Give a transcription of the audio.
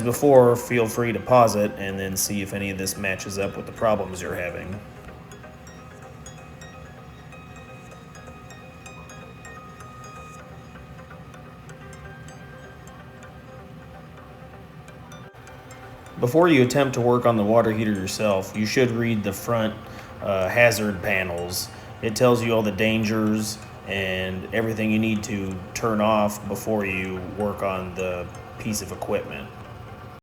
before, feel free to pause it and then see if any of this matches up with the problems you're having. Before you attempt to work on the water heater yourself, you should read the front hazard panels. It tells you all the dangers and everything you need to turn off before you work on the piece of equipment.